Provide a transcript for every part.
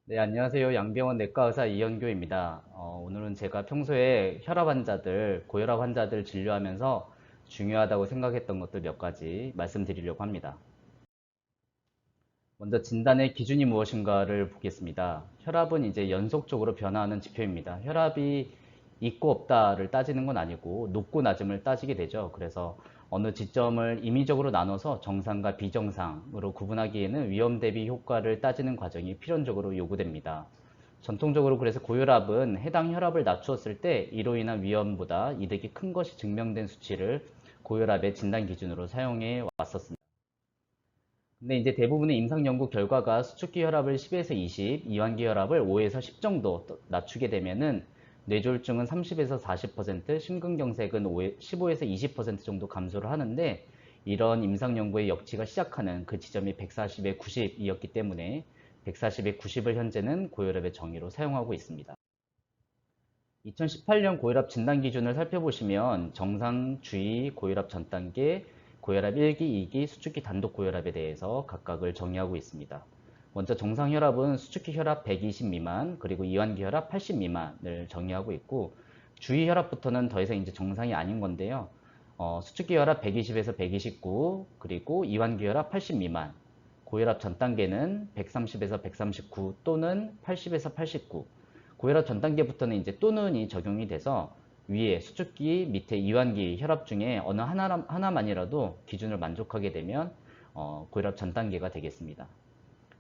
네, 안녕하세요. 양병원 내과의사 이현교입니다. 오늘은 제가 평소에 혈압 환자들, 고혈압 환자들 진료하면서 중요하다고 생각했던 것들 몇 가지 말씀드리려고 합니다. 먼저 진단의 기준이 무엇인가를 보겠습니다. 혈압은 이제 연속적으로 변화하는 지표입니다. 혈압이 있고 없다를 따지는 건 아니고 높고 낮음을 따지게 되죠. 그래서 어느 지점을 임의적으로 나눠서 정상과 비정상으로 구분하기에는 위험 대비 효과를 따지는 과정이 필연적으로 요구됩니다. 전통적으로 그래서 고혈압은 해당 혈압을 낮추었을 때 이로 인한 위험보다 이득이 큰 것이 증명된 수치를 고혈압의 진단 기준으로 사용해 왔었습니다. 근데 이제 대부분의 임상 연구 결과가 수축기 혈압을 10에서 20, 이완기 혈압을 5에서 10 정도 낮추게 되면은 뇌졸중은 30에서 40%, 심근경색은 15에서 20% 정도 감소를 하는데 이런 임상 연구의 역치가 시작하는 그 지점이 140에 90이었기 때문에 140에 90을 현재는 고혈압의 정의로 사용하고 있습니다. 2018년 고혈압 진단 기준을 살펴보시면 정상, 주의, 고혈압 전 단계, 고혈압 1기, 2기, 수축기 단독 고혈압에 대해서 각각을 정의하고 있습니다. 먼저 정상 혈압은 수축기 혈압 120 미만, 그리고 이완기 혈압 80 미만을 정의하고 있고 주의 혈압부터는 더 이상 이제 정상이 아닌 건데요. 수축기 혈압 120에서 129, 그리고 이완기 혈압 80 미만, 고혈압 전 단계는 130에서 139 또는 80에서 89, 고혈압 전 단계부터는 이제 또는이 적용이 돼서 위에 수축기, 밑에 이완기 혈압 중에 어느 하나만이라도 기준을 만족하게 되면 고혈압 전 단계가 되겠습니다.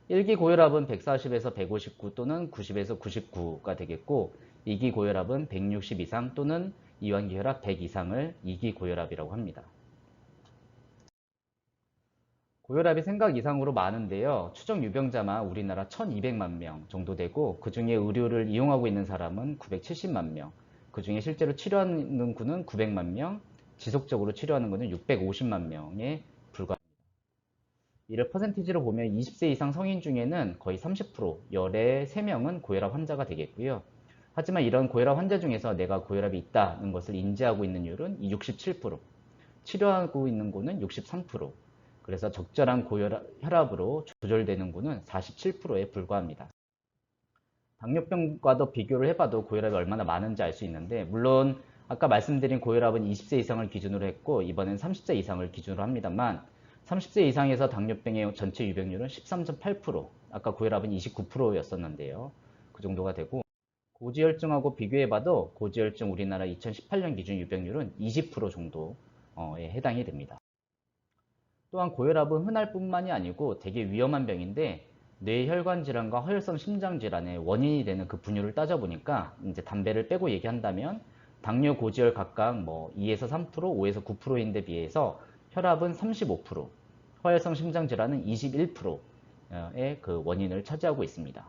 1기 고혈압은 140에서 159 또는 90에서 99가 되겠고 2기 고혈압은 160 이상 또는 이완기 혈압 100 이상을 2기 고혈압이라고 합니다. 고혈압이 생각 이상으로 많은데요. 추정 유병자만 우리나라 1200만 명 정도 되고 그 중에 의료를 이용하고 있는 사람은 970만 명, 그 중에 실제로 치료하는 군은 900만 명, 지속적으로 치료하는 군은 650만 명에 불과합니다. 이를 퍼센티지로 보면 20세 이상 성인 중에는 거의 30%, 열에 3명은 고혈압 환자가 되겠고요. 하지만 이런 고혈압 환자 중에서 내가 고혈압이 있다는 것을 인지하고 있는 율은 67%, 치료하고 있는 군은 63%, 그래서 적절한 혈압으로 조절되는 군은 47%에 불과합니다. 당뇨병과도 비교를 해봐도 고혈압이 얼마나 많은지 알 수 있는데 물론 아까 말씀드린 고혈압은 20세 이상을 기준으로 했고 이번엔 30세 이상을 기준으로 합니다만 30세 이상에서 당뇨병의 전체 유병률은 13.8%, 아까 고혈압은 29%였었는데요. 그 정도가 되고 고지혈증하고 비교해봐도 고지혈증 우리나라 2018년 기준 유병률은 20% 정도에 해당이 됩니다. 또한 고혈압은 흔할 뿐만이 아니고 되게 위험한 병인데 뇌혈관 질환과 허혈성 심장 질환의 원인이 되는 그 분유를 따져보니까 이제 담배를 빼고 얘기한다면 당뇨 고지혈 각각 뭐 2에서 3%, 5에서 9%인데 비해서 혈압은 35%, 허혈성 심장 질환은 21%의 그 원인을 차지하고 있습니다.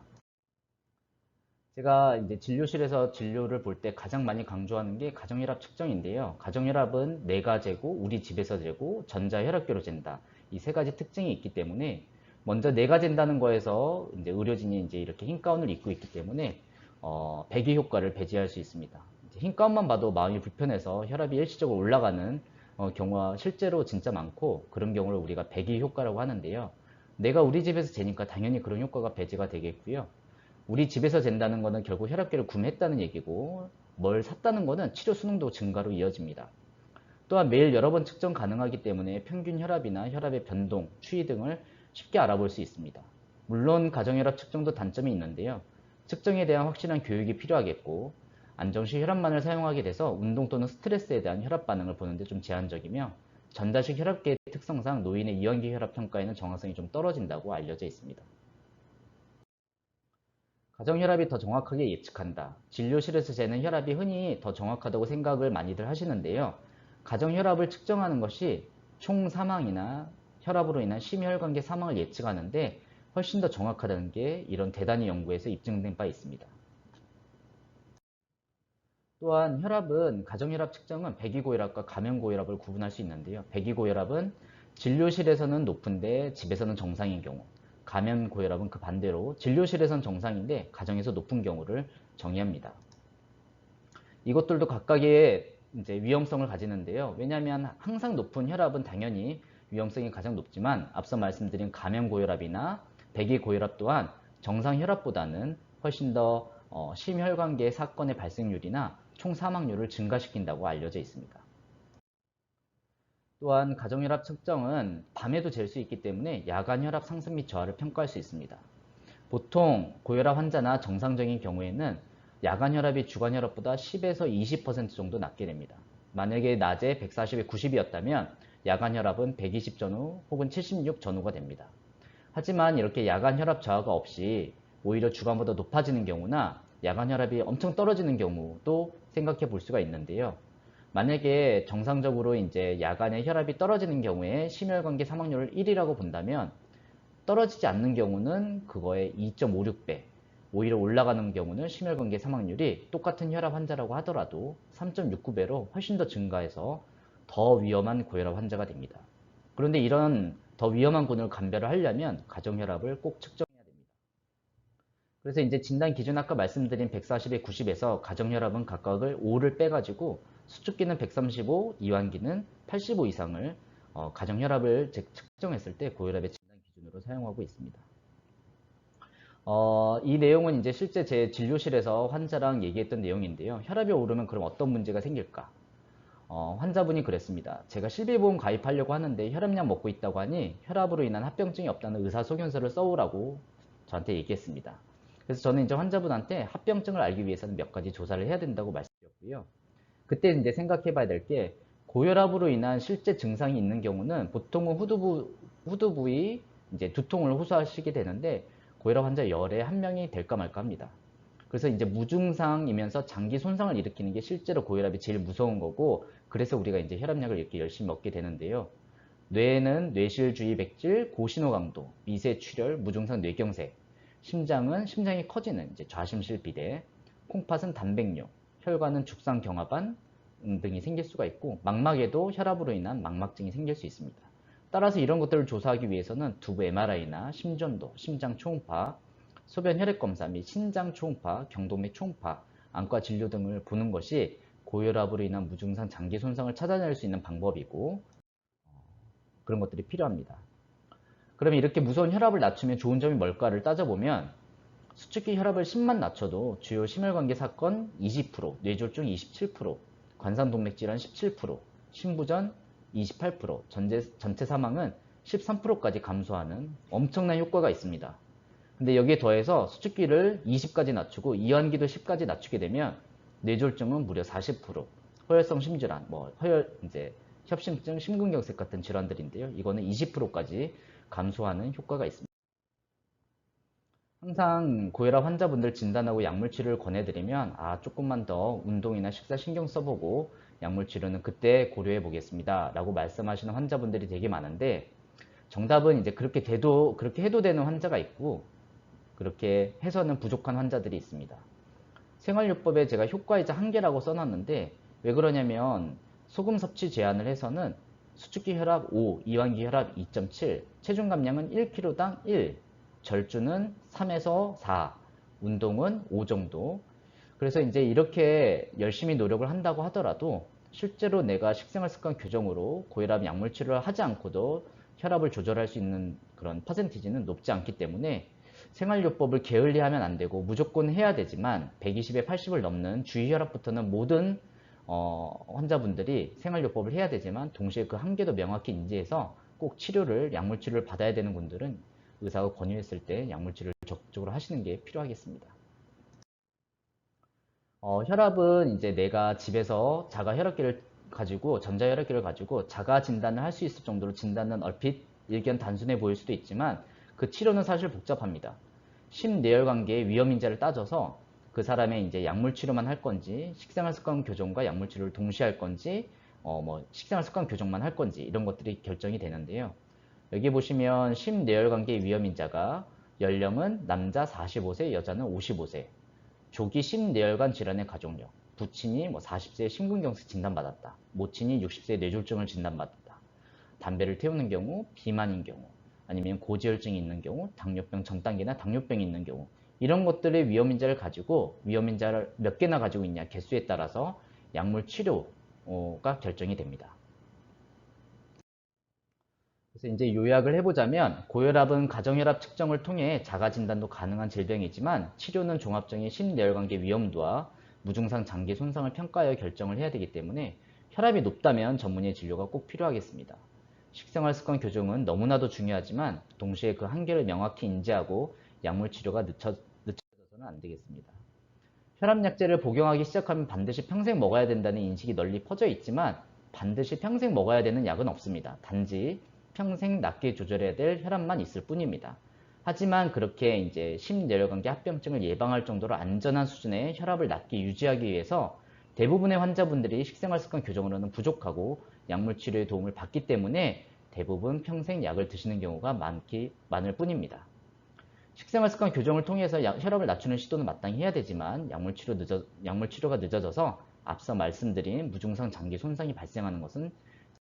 제가 이제 진료실에서 진료를 볼 때 가장 많이 강조하는 게 가정혈압 측정인데요. 가정혈압은 내가 재고, 우리 집에서 재고, 전자혈압계로 잰다. 이 세 가지 특징이 있기 때문에 먼저 내가 잰다는 거에서 이제 의료진이 이제 이렇게 흰 가운을 입고 있기 때문에 배기 효과를 배제할 수 있습니다. 흰 가운만 봐도 마음이 불편해서 혈압이 일시적으로 올라가는 경우가 실제로 진짜 많고 그런 경우를 우리가 배기 효과라고 하는데요. 내가 우리 집에서 재니까 당연히 그런 효과가 배제가 되겠고요. 우리 집에서 잰다는 거는 결국 혈압계를 구매했다는 얘기고 뭘 샀다는 거는 치료 수능도 증가로 이어집니다. 또한 매일 여러 번 측정 가능하기 때문에 평균 혈압이나 혈압의 변동, 추이 등을 쉽게 알아볼 수 있습니다. 물론 가정혈압 측정도 단점이 있는데요. 측정에 대한 확실한 교육이 필요하겠고 안정시 혈압만을 사용하게 돼서 운동 또는 스트레스에 대한 혈압 반응을 보는데 좀 제한적이며 전자식 혈압계의 특성상 노인의 이완기 혈압 평가에는 정확성이 좀 떨어진다고 알려져 있습니다. 가정혈압이 더 정확하게 예측한다. 진료실에서 재는 혈압이 흔히 더 정확하다고 생각을 많이들 하시는데요. 가정혈압을 측정하는 것이 총 사망이나 혈압으로 인한 심혈관계 사망을 예측하는데 훨씬 더 정확하다는 게 이런 대단히 연구에서 입증된 바 있습니다. 또한 혈압은 가정혈압 측정은 배기고혈압과 감염고혈압을 구분할 수 있는데요. 배기고혈압은 진료실에서는 높은데 집에서는 정상인 경우, 감염고혈압은 그 반대로 진료실에선 정상인데 가정에서 높은 경우를 정의합니다. 이것들도 각각의 이제 위험성을 가지는데요. 왜냐하면 항상 높은 혈압은 당연히 위험성이 가장 높지만 앞서 말씀드린 감염고혈압이나 배기고혈압 또한 정상 혈압보다는 훨씬 더 심혈관계 사건의 발생률이나 총 사망률을 증가시킨다고 알려져 있습니다. 또한 가정혈압 측정은 밤에도 잴 수 있기 때문에 야간 혈압 상승 및 저하를 평가할 수 있습니다. 보통 고혈압 환자나 정상적인 경우에는 야간 혈압이 주간 혈압보다 10에서 20% 정도 낮게 됩니다. 만약에 낮에 140에 90이었다면 야간 혈압은 120 전후 혹은 76 전후가 됩니다. 하지만 이렇게 야간 혈압 저하가 없이 오히려 주간보다 높아지는 경우나 야간 혈압이 엄청 떨어지는 경우도 생각해 볼 수가 있는데요. 만약에 정상적으로 이제 야간에 혈압이 떨어지는 경우에 심혈관계 사망률을 1이라고 본다면 떨어지지 않는 경우는 그거의 2.56배, 오히려 올라가는 경우는 심혈관계 사망률이 똑같은 혈압 환자라고 하더라도 3.69배로 훨씬 더 증가해서 더 위험한 고혈압 환자가 됩니다. 그런데 이런 더 위험한 군을 감별을 하려면 가정혈압을 꼭 측정해야 됩니다. 그래서 이제 진단 기준 아까 말씀드린 140에 90에서 가정혈압은 각각을 5를 빼가지고 수축기는 135, 이완기는 85 이상을 가정혈압을 측정했을 때 고혈압의 진단 기준으로 사용하고 있습니다. 이 내용은 이제 실제 제 진료실에서 환자랑 얘기했던 내용인데요. 혈압이 오르면 그럼 어떤 문제가 생길까? 환자분이 그랬습니다. 제가 실비보험 가입하려고 하는데 혈압약 먹고 있다고 하니 혈압으로 인한 합병증이 없다는 의사소견서를 써오라고 저한테 얘기했습니다. 그래서 저는 이제 환자분한테 합병증을 알기 위해서는 몇 가지 조사를 해야 된다고 말씀드렸고요. 그때 이제 생각해 봐야 될 게 고혈압으로 인한 실제 증상이 있는 경우는 보통은 후두 부위 이제 두통을 호소하시게 되는데 고혈압 환자 열에 한 명이 될까 말까 합니다. 그래서 이제 무증상이면서 장기 손상을 일으키는 게 실제로 고혈압이 제일 무서운 거고, 그래서 우리가 이제 혈압약을 이렇게 열심히 먹게 되는데요. 뇌는 뇌실주의 백질, 고신호 강도, 미세 출혈, 무증상 뇌경색, 심장은 심장이 커지는 이제 좌심실 비대, 콩팥은 단백뇨, 혈관은 죽상 경화반 등이 생길 수가 있고, 망막에도 혈압으로 인한 망막증이 생길 수 있습니다. 따라서 이런 것들을 조사하기 위해서는 두부 MRI나 심전도, 심장 초음파, 소변 혈액 검사 및 신장 초음파, 경동맥 초음파, 안과 진료 등을 보는 것이 고혈압으로 인한 무증상 장기 손상을 찾아낼 수 있는 방법이고, 그런 것들이 필요합니다. 그러면 이렇게 무서운 혈압을 낮추면 좋은 점이 뭘까를 따져보면 수축기 혈압을 10만 낮춰도 주요 심혈관계 사건 20%, 뇌졸중 27%, 관상동맥 질환 17%, 심부전 28%, 전체 사망은 13%까지 감소하는 엄청난 효과가 있습니다. 근데 여기에 더해서 수축기를 20까지 낮추고 이완기도 10까지 낮추게 되면 뇌졸중은 무려 40%, 허혈성 심질환, 협심증, 심근경색 같은 질환들인데요. 이거는 20%까지 감소하는 효과가 있습니다. 항상 고혈압 환자분들 진단하고 약물 치료를 권해드리면 조금만 더 운동이나 식사 신경 써보고 약물 치료는 그때 고려해 보겠습니다 라고 말씀하시는 환자분들이 되게 많은데, 정답은 이제 그렇게 해도 되는 환자가 있고 그렇게 해서는 부족한 환자들이 있습니다. 생활요법에 제가 효과이자 한계라고 써놨는데, 왜 그러냐면 소금 섭취 제한을 해서는 수축기 혈압 5, 이완기 혈압 2.7, 체중 감량은 1kg당 1, 절주는 3에서 4, 운동은 5 정도. 그래서 이제 이렇게 열심히 노력을 한다고 하더라도 실제로 내가 식생활 습관 교정으로 고혈압 약물 치료를 하지 않고도 혈압을 조절할 수 있는 그런 퍼센티지는 높지 않기 때문에 생활요법을 게을리하면 안 되고 무조건 해야 되지만 120에 80을 넘는 주의혈압부터는 모든 환자분들이 생활요법을 해야 되지만 동시에 그 한계도 명확히 인지해서 꼭 약물 치료를 받아야 되는 분들은 의사가 권유했을 때 약물 치료를 적극적으로 하시는 게 필요하겠습니다. 혈압은 이제 내가 집에서 전자혈압기를 가지고 자가 진단을 할 수 있을 정도로 진단은 얼핏 일견 단순해 보일 수도 있지만 그 치료는 사실 복잡합니다. 심내열관계의 위험인자를 따져서 그 사람의 이제 약물 치료만 할 건지, 식생활 습관 교정과 약물 치료를 동시에 할 건지, 식생활 습관 교정만 할 건지 이런 것들이 결정이 되는데요. 여기 보시면 심내열관계 위험인자가 연령은 남자 45세, 여자는 55세, 조기 심내열관 질환의 가족력, 부친이 40세 심근경색 진단받았다, 모친이 60세 뇌졸중을 진단받았다, 담배를 태우는 경우, 비만인 경우, 아니면 고지혈증이 있는 경우, 당뇨병 전단계나 당뇨병이 있는 경우, 이런 것들의 위험인자를 가지고 위험인자를 몇 개나 가지고 있냐 개수에 따라서 약물 치료가 결정이 됩니다. 그래서 이제 요약을 해보자면 고혈압은 가정혈압 측정을 통해 자가 진단도 가능한 질병이지만 치료는 종합적인 심내열관계 위험도와 무증상 장기 손상을 평가하여 결정을 해야 되기 때문에 혈압이 높다면 전문의 진료가 꼭 필요하겠습니다. 식생활 습관 교정은 너무나도 중요하지만 동시에 그 한계를 명확히 인지하고 약물 치료가 늦춰져서는 안 되겠습니다. 혈압약제를 복용하기 시작하면 반드시 평생 먹어야 된다는 인식이 널리 퍼져 있지만 반드시 평생 먹어야 되는 약은 없습니다. 단지 평생 낮게 조절해야 될 혈압만 있을 뿐입니다. 하지만 그렇게 이제 심내열관계 합병증을 예방할 정도로 안전한 수준의 혈압을 낮게 유지하기 위해서 대부분의 환자분들이 식생활 습관 교정으로는 부족하고 약물 치료의 도움을 받기 때문에 대부분 평생 약을 드시는 경우가 많을 뿐입니다. 식생활 습관 교정을 통해서 혈압을 낮추는 시도는 마땅히 해야 되지만 약물 치료가 늦어져서 앞서 말씀드린 무증상 장기 손상이 발생하는 것은